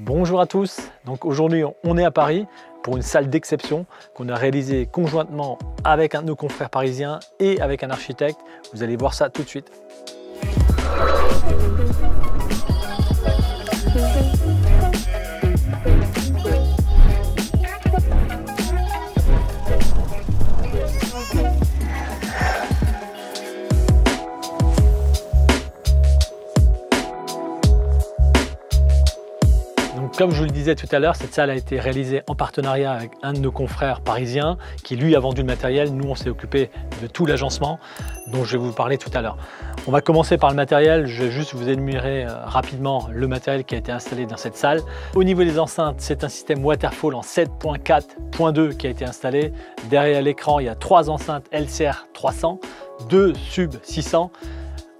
Bonjour à tous, donc aujourd'hui on est à Paris pour une salle d'exception qu'on a réalisée conjointement avec un de nos confrères parisiens et avec un architecte. Vous allez voir ça tout de suite. Comme je vous le disais tout à l'heure, cette salle a été réalisée en partenariat avec un de nos confrères parisiens qui lui a vendu le matériel. Nous, on s'est occupé de tout l'agencement dont je vais vous parler tout à l'heure. On va commencer par le matériel. Je vais juste vous énumérer rapidement le matériel qui a été installé dans cette salle. Au niveau des enceintes, c'est un système Waterfall en 7.4.2 qui a été installé. Derrière l'écran, il y a 3 enceintes LCR 300, 2 Sub 600.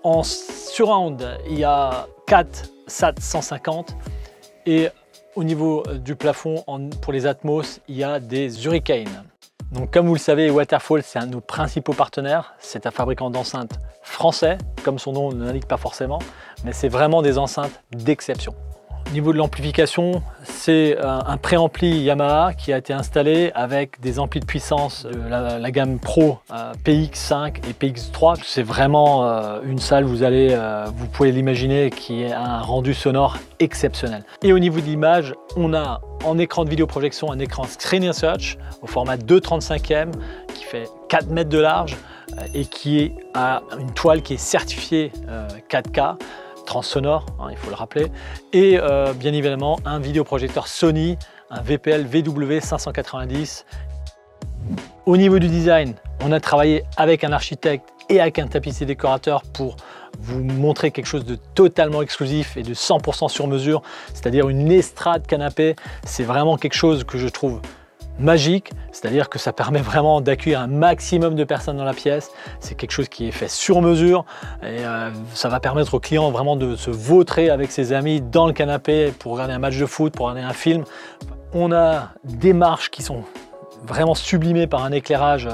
En surround, il y a 4 SAT 150 et au niveau du plafond, pour les Atmos, il y a des Hurricane. Donc comme vous le savez, Waterfall, c'est un de nos principaux partenaires. C'est un fabricant d'enceintes français, comme son nom ne l'indique pas forcément, mais c'est vraiment des enceintes d'exception. Au niveau de l'amplification, c'est un préampli Yamaha qui a été installé avec des amplis de puissance de la gamme Pro PX5 et PX3. C'est vraiment une salle, vous pouvez l'imaginer, qui est un rendu sonore exceptionnel. Et au niveau de l'image, on a en écran de vidéoprojection un écran Screen Search au format 2/35e qui fait 4 mètres de large et qui a une toile qui est certifiée 4K. Sonore, hein, il faut le rappeler, et bien évidemment un vidéoprojecteur Sony, un VPL VW590. Au niveau du design, on a travaillé avec un architecte et avec un tapissier décorateur pour vous montrer quelque chose de totalement exclusif et de 100% sur mesure, c'est-à-dire une estrade canapé. C'est vraiment quelque chose que je trouve magique, c'est-à-dire que ça permet vraiment d'accueillir un maximum de personnes dans la pièce. C'est quelque chose qui est fait sur mesure et ça va permettre au client vraiment de se vautrer avec ses amis dans le canapé pour regarder un match de foot, pour regarder un film. On a des marches qui sont vraiment sublimées par un éclairage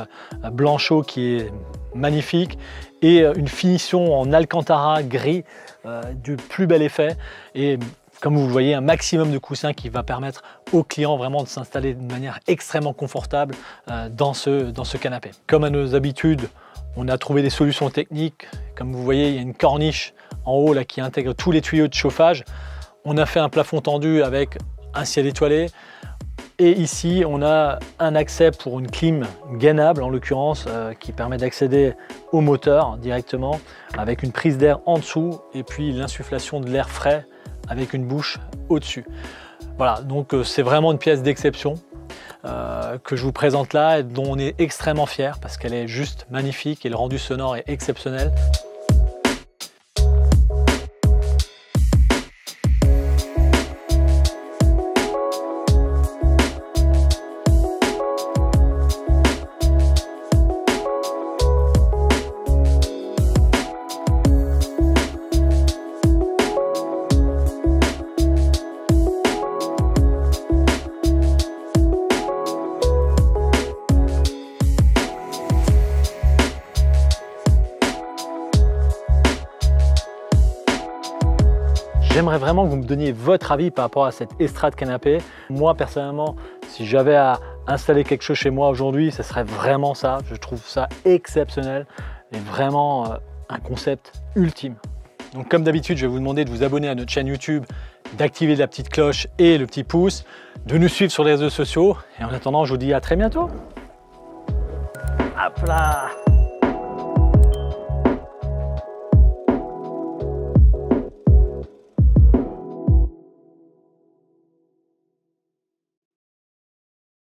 blanchot qui est magnifique et une finition en alcantara gris du plus bel effet. Et comme vous le voyez, un maximum de coussins qui va permettre au client vraiment de s'installer de manière extrêmement confortable dans ce canapé. Comme à nos habitudes, on a trouvé des solutions techniques. Comme vous voyez, il y a une corniche en haut là, qui intègre tous les tuyaux de chauffage. On a fait un plafond tendu avec un ciel étoilé. Et ici, on a un accès pour une clim gainable, en l'occurrence, qui permet d'accéder au moteur directement avec une prise d'air en dessous et puis l'insufflation de l'air frais avec une bouche au-dessus. Voilà, donc c'est vraiment une pièce d'exception que je vous présente là et dont on est extrêmement fier parce qu'elle est juste magnifique et le rendu sonore est exceptionnel. J'aimerais vraiment que vous me donniez votre avis par rapport à cette estrade canapé. Moi, personnellement, si j'avais à installer quelque chose chez moi aujourd'hui, ce serait vraiment ça. Je trouve ça exceptionnel et vraiment un concept ultime. Donc, comme d'habitude, je vais vous demander de vous abonner à notre chaîne YouTube, d'activer la petite cloche et le petit pouce, de nous suivre sur les réseaux sociaux. Et en attendant, je vous dis à très bientôt. Hop là!